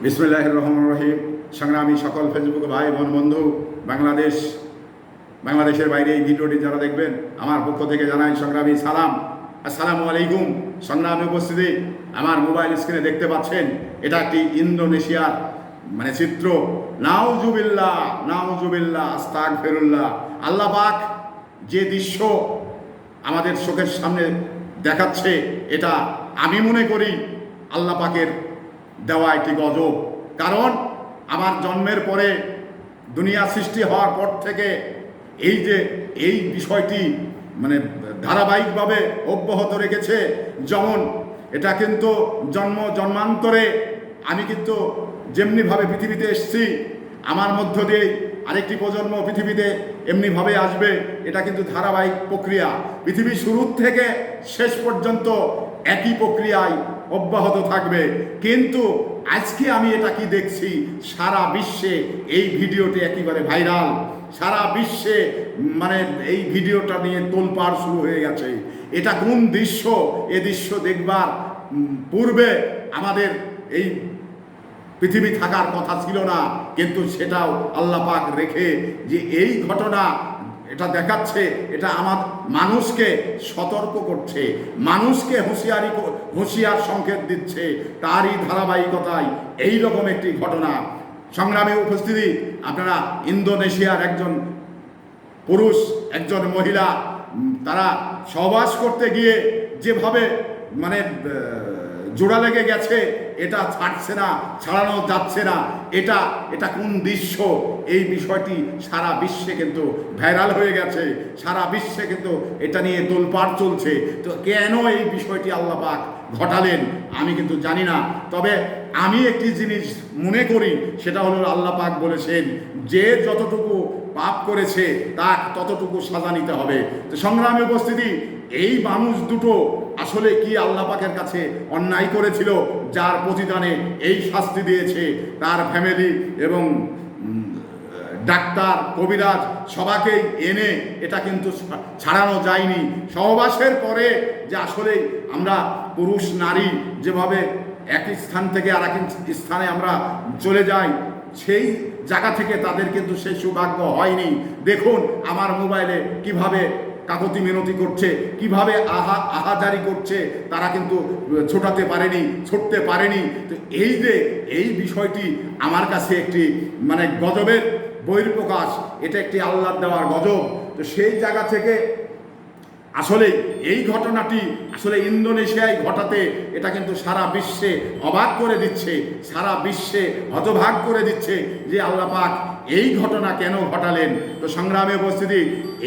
বিসমিল্লাহির রহমানির রহিম। সংগ্রামী সকল ফেসবুক ভাই বোন বন্ধু, বাংলাদেশের বাইরে এই ভিডিওটি যারা দেখবেন, আমার পক্ষ থেকে জানাই সংগ্রামী সালাম। আসসালামু আলাইকুম। সংগ্রামী উপস্থিতি, আমার মোবাইল স্ক্রিনে দেখতে পাচ্ছেন, এটা একটি ইন্দোনেশিয়ার চিত্র। নাউজুবিল্লাহ, নাউজুবিল্লাহ, আস্তাগফিরুল্লাহ। আল্লাহ পাক যে দৃশ্য আমাদের চোখের সামনে দেখাচ্ছে, এটা আমি মনে করি আল্লাহ পাকের দেওয়া একটি গজব। কারণ আমার জন্মের পরে, দুনিয়া সৃষ্টি হওয়ার পর থেকে এই বিষয়টি ধারাবাহিকভাবে অব্যাহত রেখেছে। যেমন এটা কিন্তু জন্মান্তরে আমি কিন্তু যেমনিভাবে পৃথিবীতে এসেছি, আমার মধ্য দিয়ে আরেকটি প্রজন্ম পৃথিবীতে এমনিভাবে আসবে। এটা কিন্তু ধারাবাহিক প্রক্রিয়া, পৃথিবীর শুরু থেকে শেষ পর্যন্ত একই প্রক্রিয়ায় অব্যাহত থাকবে। কিন্তু আজকে আমি এটা কি দেখছি, সারা বিশ্বে এই ভিডিওটি একেবারে ভাইরাল। সারা বিশ্বে এই ভিডিওটা নিয়ে তোলপাড় শুরু হয়ে গেছে। এটা কোন দৃশ্য? এ দৃশ্য দেখবার পূর্বে আমাদের এই পৃথিবী থাকার কথা ছিল না, কিন্তু সেটাও আল্লাহ পাক রেখে যে এই ঘটনা এটা দেখাচ্ছে, এটা আমার মানুষকে সতর্ক করছে, মানুষকে হুঁশিয়ার সংকেত দিচ্ছে। তারই ধারাবাহিকতায় এই রকম একটি ঘটনা। সংগ্রামী উপস্থিতি, আপনারা ইন্দোনেশিয়ার একজন পুরুষ, একজন মহিলা, তারা সহবাস করতে গিয়ে যেভাবে জোড়া লেগে গেছে, এটা ছাড়ছে না, ছাড়ানো যাচ্ছে না। এটা কোন দৃশ্য? এই বিষয়টি সারা বিশ্বে কিন্তু ভাইরাল হয়ে গেছে, সারা বিশ্বে কিন্তু এটা নিয়ে তোলপাড় চলছে। তো কেন এই বিষয়টি আল্লাহ পাক ঘটালেন আমি কিন্তু জানি না। তবে আমি একটি জিনিস মনে করি, সেটা হলো আল্লাহ পাক বলেছেন যে যতটুকু পাপ করেছে তার ততটুকু সাজা নিতে হবে। তো সংগ্রামী উপস্থিতি, এই মানুষ দুটো আসলে কি আল্লাহ পাকের কাছে অন্যায় করেছিল, যার প্রতিদানে এই শাস্তি দিয়েছে? তার ফ্যামিলি এবং ডাক্তার, কবিরাজ সবাইকেই এনে এটা কিন্তু ছাড়ানো যায়নি। সহবাসের পরে যে আসলে আমরা পুরুষ নারী যেভাবে এক স্থান থেকে আর এক স্থানে আমরা চলে যাই, সেই জায়গা থেকে তাদের কিন্তু সেই সৌভাগ্য হয়নি। দেখুন আমার মোবাইলে কিভাবে কাকতি মিনতি করছে, কিভাবে আহাজারি করছে, তারা কিন্তু ছুটতে পারেনি। তো এই বিষয়টি আমার কাছে একটি গজবের বহিঃপ্রকাশ। এটা একটি আল্লাহর দেওয়ার গজব। তো সেই জায়গা থেকে আসলে এই ঘটনাটি আসলে ইন্দোনেশিয়ায় ঘটাতে এটা কিন্তু সারা বিশ্বে অবাক করে দিচ্ছে, সারা বিশ্বে হতভাগ করে দিচ্ছে যে আল্লাহ পাক এই ঘটনা কেন ঘটালেন। তো সংগ্রামে উপস্থিতি,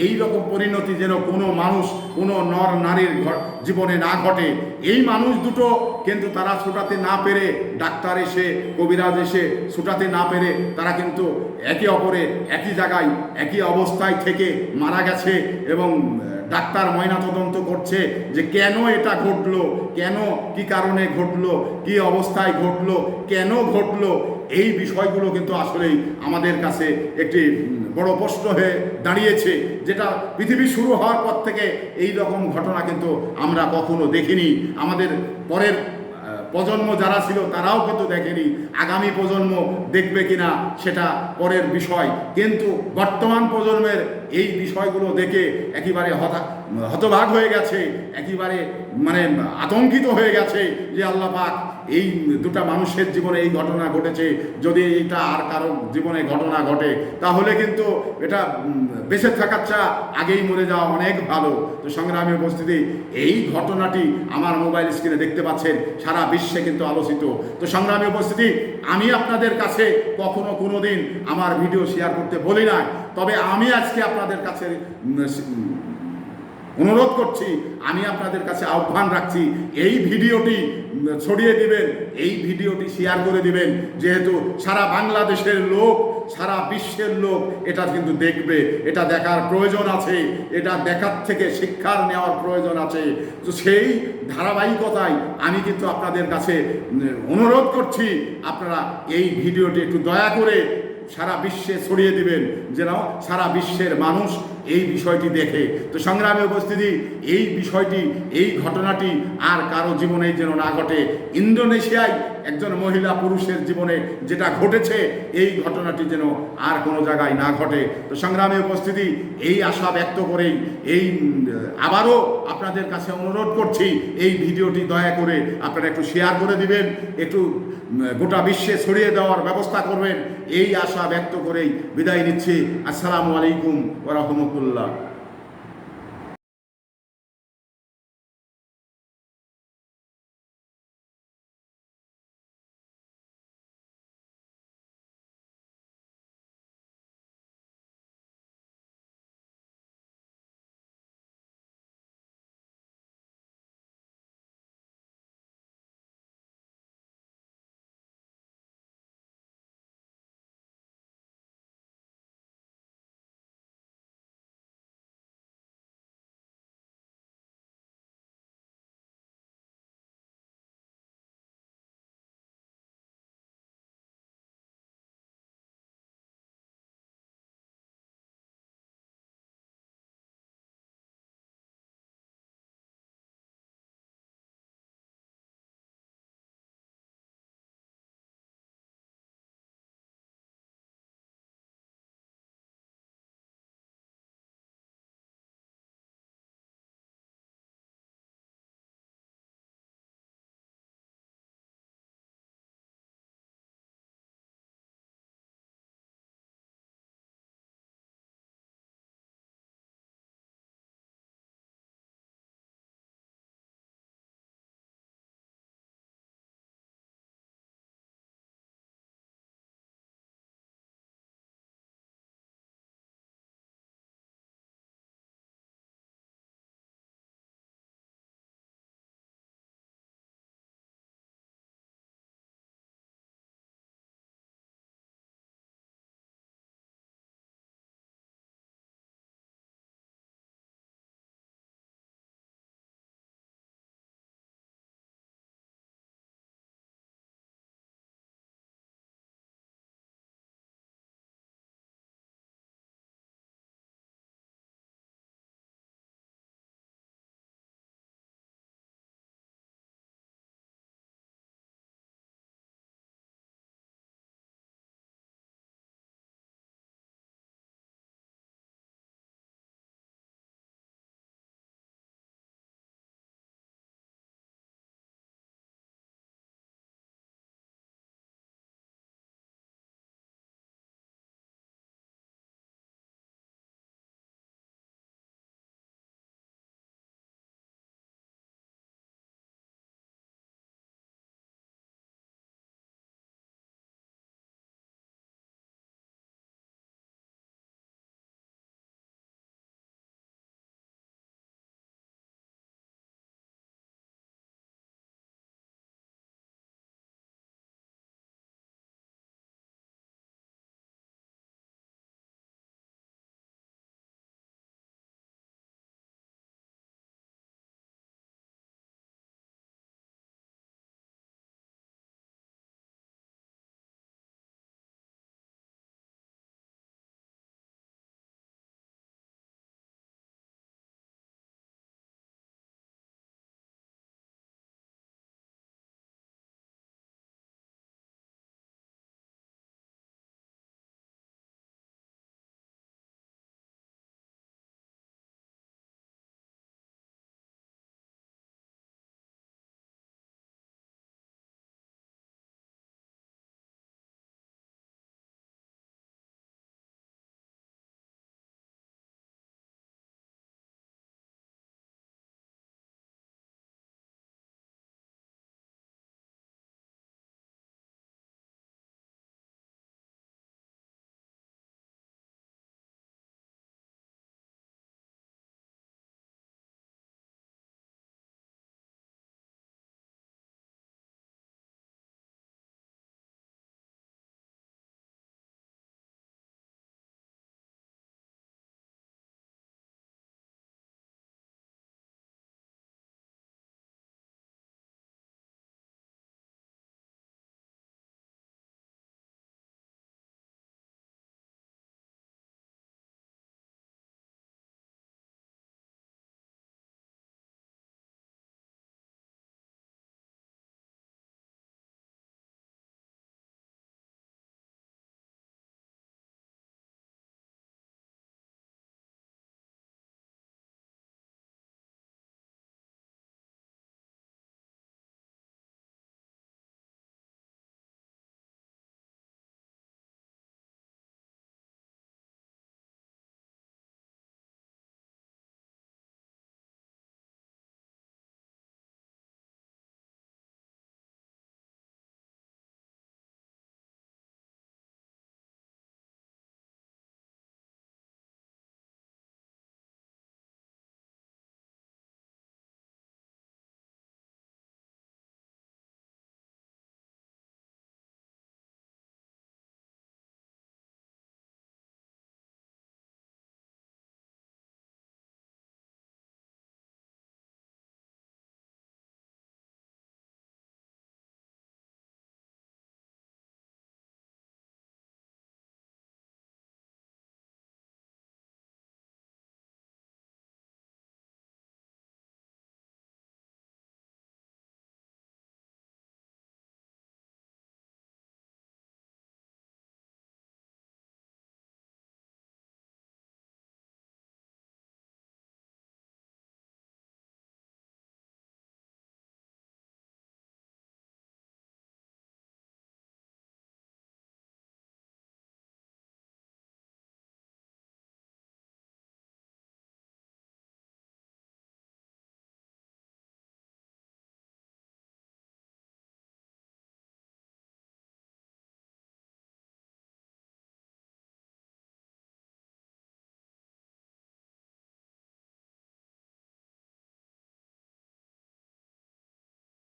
এই রকম পরিণতি যেন কোনো মানুষ, কোনো নর নারীর জীবনে না ঘটে। এই মানুষ দুটো কিন্তু তারা ছুটাতে না পেরে, ডাক্তার এসে, কবিরাজ এসে ছুটাতে না পেরে, তারা কিন্তু একে অপরে একই জায়গায় একই অবস্থায় থেকে মারা গেছে। এবং ডাক্তার ময়নাতদন্ত করছে যে কেন এটা ঘটলো, কেন কি কারণে ঘটলো, কি অবস্থায় ঘটলো, কেন ঘটলো। এই বিষয়গুলো কিন্তু আসলেই আমাদের কাছে একটি বড় প্রশ্ন হয়ে দাঁড়িয়েছে, যেটা পৃথিবী শুরু হওয়ার পর থেকে এই রকম ঘটনা কিন্তু আমরা কখনো দেখিনি। আমাদের পরের প্রজন্ম যারা ছিল তারাও কিন্তু দেখেনি, আগামী প্রজন্ম দেখবে কিনা সেটা পরের বিষয়। কিন্তু বর্তমান প্রজন্মের এই বিষয়গুলো দেখে একেবারে হতভাগ হয়ে গেছে, একেবারে আতঙ্কিত হয়ে গেছে যে আল্লাহ পাক এই দুটা মানুষের জীবনে এই ঘটনা ঘটেছে, যদি এটা আর কারো জীবনে ঘটনা ঘটে তাহলে কিন্তু এটা বেঁচে থাকার চা আগেই মরে যাওয়া অনেক ভালো। তো সংগ্রামী উপস্থিতি, এই ঘটনাটি আমার মোবাইল স্ক্রিনে দেখতে পাচ্ছেন, সারা বিশ্বে কিন্তু আলোচিত। তো সংগ্রামী উপস্থিতি, আমি আপনাদের কাছে কখনো কোনো দিন আমার ভিডিও শেয়ার করতে বলি না, তবে আমি আজকে আপনাদের কাছে অনুরোধ করছি, আমি আপনাদের কাছে আহ্বান রাখছি, এই ভিডিওটি ছড়িয়ে দিবেন, এই ভিডিওটি শেয়ার করে দিবেন। যেহেতু সারা বাংলাদেশের লোক, সারা বিশ্বের লোক এটা কিন্তু দেখবে, এটা দেখার প্রয়োজন আছে, এটা দেখার থেকে শিক্ষার নেওয়ার প্রয়োজন আছে। তো সেই ধারাবাহিকতায় আমি কিন্তু আপনাদের কাছে অনুরোধ করছি, আপনারা এই ভিডিওটি একটু দয়া করে সারা বিশ্বে ছড়িয়ে দিবেন, যেন সারা বিশ্বের মানুষ এই বিষয়টি দেখে। তো সংগ্রামী উপস্থিতি, এই বিষয়টি, এই ঘটনাটি আর কারো জীবনে যেন না ঘটে। ইন্দোনেশিয়ায় একজন মহিলা পুরুষের জীবনে যেটা ঘটেছে, এই ঘটনাটি যেন আর কোনো জায়গায় না ঘটে। তো সংগ্রামী উপস্থিতি, এই আশা ব্যক্ত করেই আবারও আপনাদের কাছে অনুরোধ করছি, এই ভিডিওটি দয়া করে আপনারা একটু শেয়ার করে দিবেন, একটু গোটা বিশ্বে ছড়িয়ে দেওয়ার ব্যবস্থা করবেন। এই আশা ব্যক্ত করেই বিদায় নিচ্ছি। আসসালামু আলাইকুম ওয়া রাহমাতুল্লাহ।